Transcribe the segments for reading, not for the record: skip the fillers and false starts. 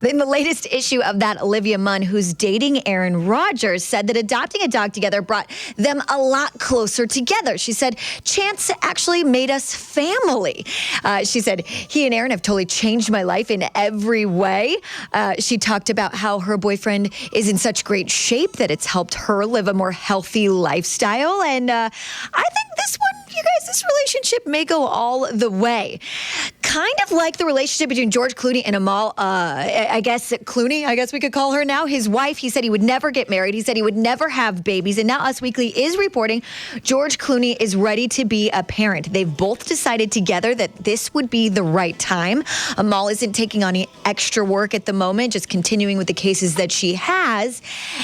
In the latest issue of that, Olivia Munn, who's dating Aaron Rodgers, said that adopting a dog together brought them a lot closer together. She said, Chance actually made us family. She said, he and Aaron have totally changed my life in every way. She talked about how her boyfriend is in such great shape that it's helped her live a more healthy lifestyle. And I think this one, you guys, this relationship may go all the way. Kind of like the relationship between George Clooney and Amal, I guess Clooney, I guess we could call her now. His wife, he said he would never get married. He said he would never have babies. And now Us Weekly is reporting George Clooney is ready to be a parent. They've both decided together that this would be the right time. Amal isn't taking on any extra work at the moment, just continuing with the cases that she has.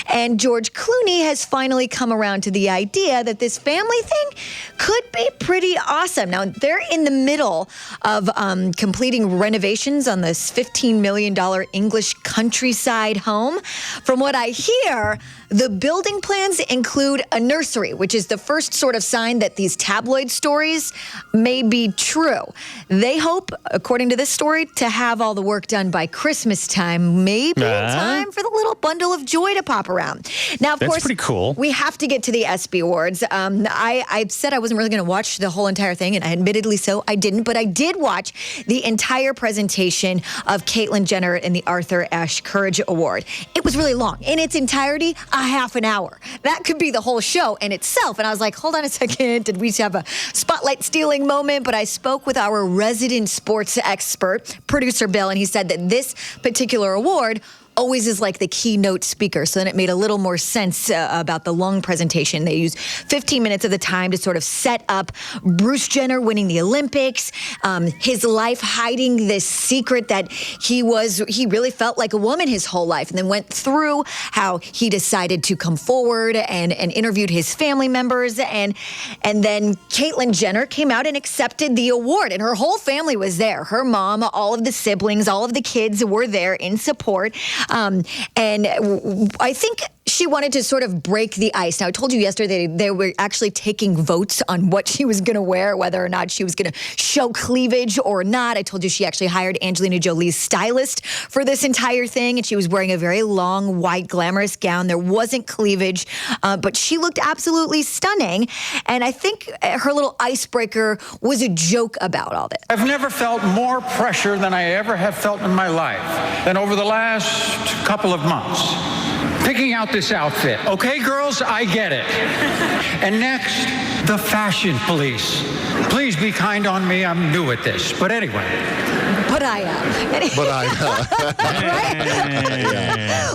And George Clooney has finally come around to the idea that this family thing could be pretty awesome. Now, they're in the middle of completing renovations on this $15 million English countryside home. From what I hear, the building plans include a nursery, which is the first sort of sign that these tabloid stories may be true. They hope, according to this story, to have all the work done by Christmas time, maybe in time for the little bundle of joy to pop around. Now, of course, pretty cool. We have to get to the ESPY Awards. I said I wasn't really going to watch the whole entire thing, and admittedly so, I didn't, but I did watch the entire presentation of Caitlyn Jenner in the Arthur Ashe Courage Award. It was really long. In its entirety, a half an hour. That could be the whole show in itself. And I was like, hold on a second. Did we have a spotlight stealing moment? But I spoke with our resident sports expert, producer Bill, and he said that this particular award always is like the keynote speaker. So then it made a little more sense about the long presentation. They used 15 minutes of the time to sort of set up Bruce Jenner winning the Olympics, his life hiding this secret that he really felt like a woman his whole life, and then went through how he decided to come forward and interviewed his family members. And then Caitlyn Jenner came out and accepted the award, and her whole family was there. Her mom, all of the siblings, all of the kids were there in support. And I think she wanted to sort of break the ice. Now, I told you yesterday they were actually taking votes on what she was going to wear, whether or not she was going to show cleavage or not. I told you she actually hired Angelina Jolie's stylist for this entire thing, and she was wearing a very long, white, glamorous gown. There wasn't cleavage, but she looked absolutely stunning. And I think her little icebreaker was a joke about all this. I've never felt more pressure than I ever have felt in my life than over the last couple of months. Picking out this outfit. Okay, girls, I get it. And next, the fashion police. Please be kind on me. I'm new at this. But anyway. But I am.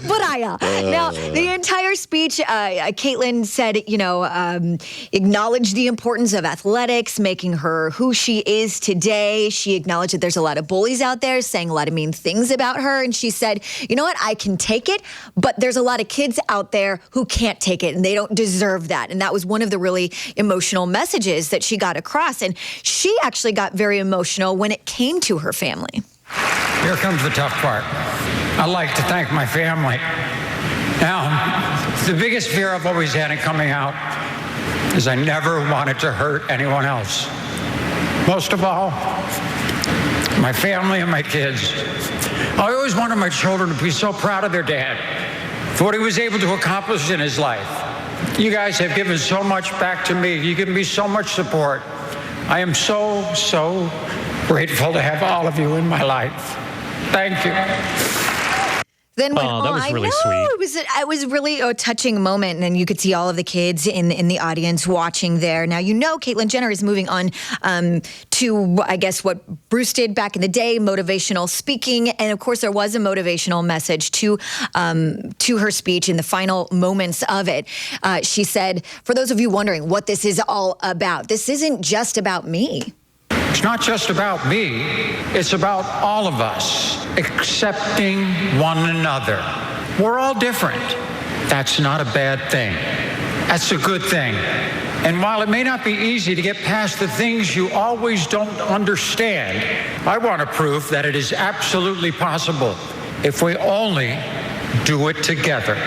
But I am. Now, the entire speech, Caitlyn said, acknowledged the importance of athletics, making her who she is today. She acknowledged that there's a lot of bullies out there saying a lot of mean things about her. And she said, you know what, I can take it, but there's a lot of kids out there who can't take it, and they don't deserve that. And that was one of the really emotional messages that she got across. And she actually got very emotional when it came to her family. Here comes the tough part. I'd like to thank my family. Now, the biggest fear I've always had in coming out is I never wanted to hurt anyone else. Most of all, my family and my kids. I always wanted my children to be so proud of their dad for what he was able to accomplish in his life. You guys have given so much back to me. You've given me so much support. I am so grateful to have all of you in my life. Thank you. Then went that was really sweet. It was really a touching moment, and then you could see all of the kids in the audience watching there. Now, Caitlyn Jenner is moving on to, I guess, what Bruce did back in the day, motivational speaking. And, of course, there was a motivational message to her speech in the final moments of it. She said, for those of you wondering what this is all about, this isn't just about me. It's not just about me, it's about all of us accepting one another. We're all different. That's not a bad thing. That's a good thing. And while it may not be easy to get past the things you always don't understand, I want to prove that it is absolutely possible if we only do it together.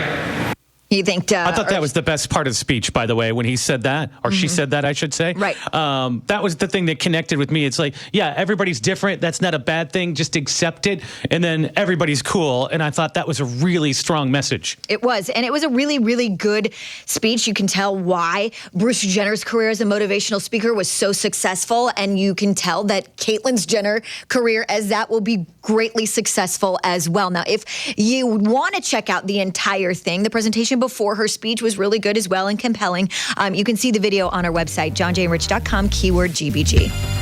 You think? I thought that was the best part of the speech, by the way, when he said that, or she said that, I should say. Right. That was the thing that connected with me. It's like, yeah, everybody's different. That's not a bad thing. Just accept it. And then everybody's cool. And I thought that was a really strong message. It was. And it was a really, really good speech. You can tell why Bruce Jenner's career as a motivational speaker was so successful. And you can tell that Caitlyn Jenner career as that will be greatly successful as well. Now, if you want to check out the entire thing, the presentation before her speech was really good as well and compelling. You can see the video on our website, johnjayandrich.com, keyword GBG.